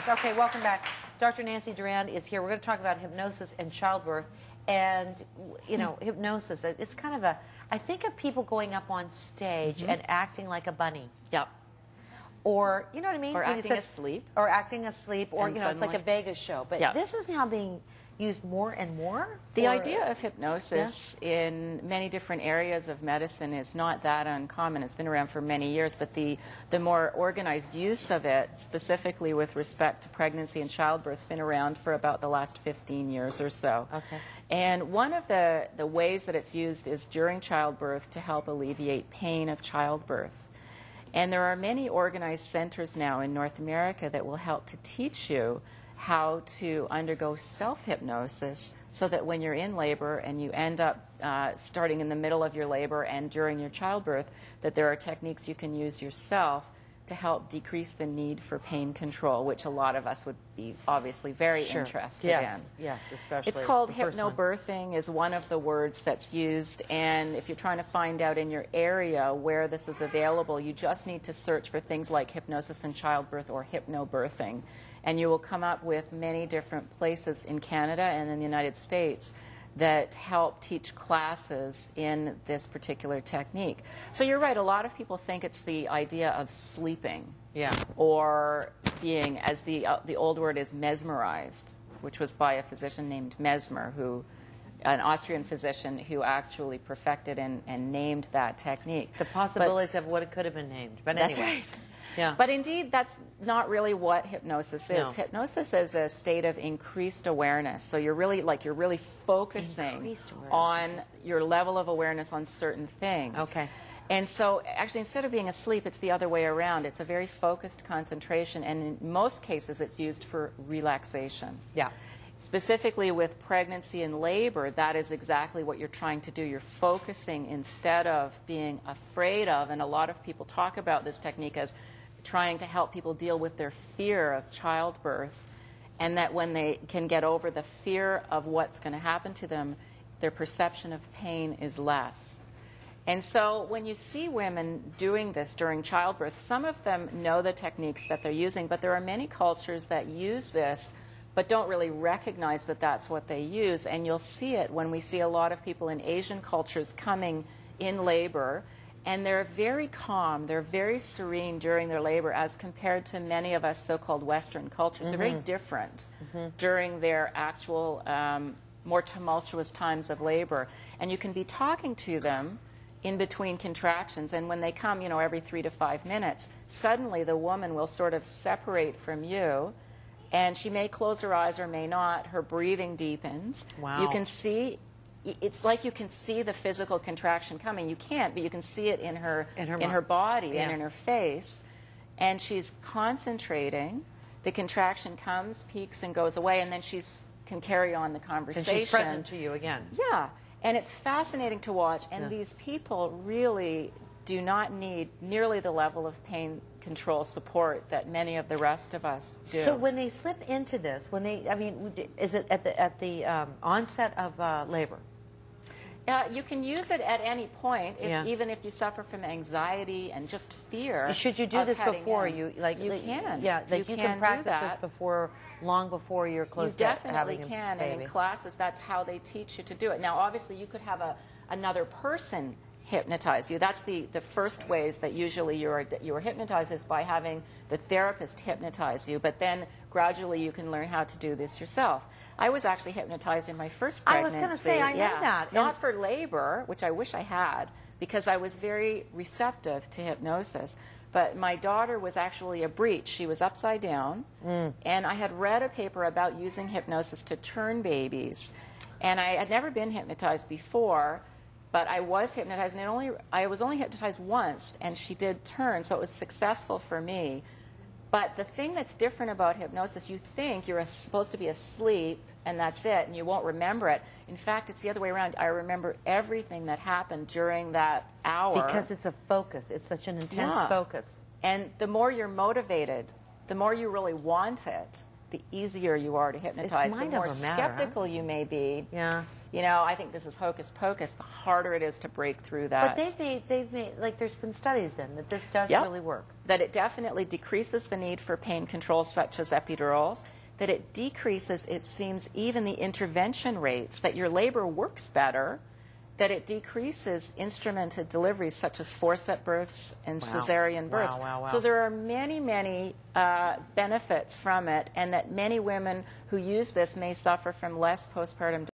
Okay, welcome back. Dr. Nancy Durand is here. We're going to talk about hypnosis and childbirth. And, you know, hypnosis, it's kind of a, I think of people going up on stage and acting like a bunny. Yep. Or, you know what I mean? Or acting asleep. Or acting asleep. Or, And you know, it's like a Vegas show. But this is now being used more and more? The idea of hypnosis in many different areas of medicine is not that uncommon. It's been around for many years, but the more organized use of it, specifically with respect to pregnancy and childbirth, has been around for about the last 15 years or so. Okay. And one of the ways that it's used is during childbirth to help alleviate pain of childbirth. And there are many organized centers now in North America that will help to teach you how to undergo self-hypnosis so that when you're in labor and you end up starting in the middle of your labor and during your childbirth, that there are techniques you can use yourself to help decrease the need for pain control, which a lot of us would be obviously very interested in. Yes, especially. It's called hypnobirthing is one of the words that's used, and if you're trying to find out in your area where this is available, you just need to search for things like hypnosis and childbirth or hypnobirthing. And you will come up with many different places in Canada and in the United States that help teach classes in this particular technique. So you're right, a lot of people think it's the idea of sleeping. Yeah. Or being, as the old word is, mesmerized, which was by a physician named Mesmer, an Austrian physician who actually perfected and named that technique. The possibilities of what it could have been named. But anyway. That's right. Yeah. But indeed, that's not really what hypnosis is. No. Hypnosis is a state of increased awareness. So you're really focusing on your level of awareness on certain things. Okay. And so actually, instead of being asleep, it's the other way around. It's a very focused concentration, and in most cases, it's used for relaxation. Yeah. Specifically with pregnancy and labor, that is exactly what you're trying to do. You're focusing instead of being afraid of, and a lot of people talk about this technique as trying to help people deal with their fear of childbirth, and that when they can get over the fear of what's going to happen to them, their perception of pain is less. And so when you see women doing this during childbirth, some of them know the techniques that they're using, but there are many cultures that use this but don't really recognize that that's what they use. And you'll see it when we see a lot of people in Asian cultures coming in labor, and they're very calm, they're very serene during their labor as compared to many of us so-called Western cultures. They're very different during their actual more tumultuous times of labor. And you can be talking to them in between contractions, and when they come, you know, every 3 to 5 minutes, suddenly the woman will sort of separate from you, and she may close her eyes or may not. Her breathing deepens. Wow. You can see, it's like you can see the physical contraction coming. You can't, but you can see it in her body and in her face. And she's concentrating. The contraction comes, peaks, and goes away, and then she can carry on the conversation. And she's present to you again. Yeah. And it's fascinating to watch. And these people really do not need nearly the level of pain control support that many of the rest of us do. So when they slip into this, when they, I mean, is it at the onset of labor? You can use it at any point, even if you suffer from anxiety and just fear. Should you do this before you, like, you can? Yeah, like you can practice this before, long before you're close to having a baby. You definitely can, and in classes, that's how they teach you to do it. Now, obviously, you could have another person hypnotize you. That's the first ways that usually you are hypnotized, is by having the therapist hypnotize you, but then gradually you can learn how to do this yourself. I was actually hypnotized in my first pregnancy. I was going to say, I know that. Not for labor, which I wish I had, because I was very receptive to hypnosis. But my daughter was actually a breech. She was upside down, and I had read a paper about using hypnosis to turn babies. And I had never been hypnotized before, but I was hypnotized, and I was only hypnotized once, and she did turn, so it was successful for me. But the thing that's different about hypnosis, you think you're supposed to be asleep, and that's it, and you won't remember it. In fact, it's the other way around. I remember everything that happened during that hour. Because it's a focus. It's such an intense focus. And the more you're motivated, the more you really want it, the easier you are to hypnotize. The more skeptical you may be, you know, I think this is hocus pocus, the harder it is to break through that. But they've made, like, there's been studies then that this does Yep. really work. That it definitely decreases the need for pain control such as epidurals, that it decreases, it seems, even the intervention rates, that your labor works better, that it decreases instrumented deliveries such as forceps births and cesarean births. Wow. So there are many, many benefits from it, and that many women who use this may suffer from less postpartum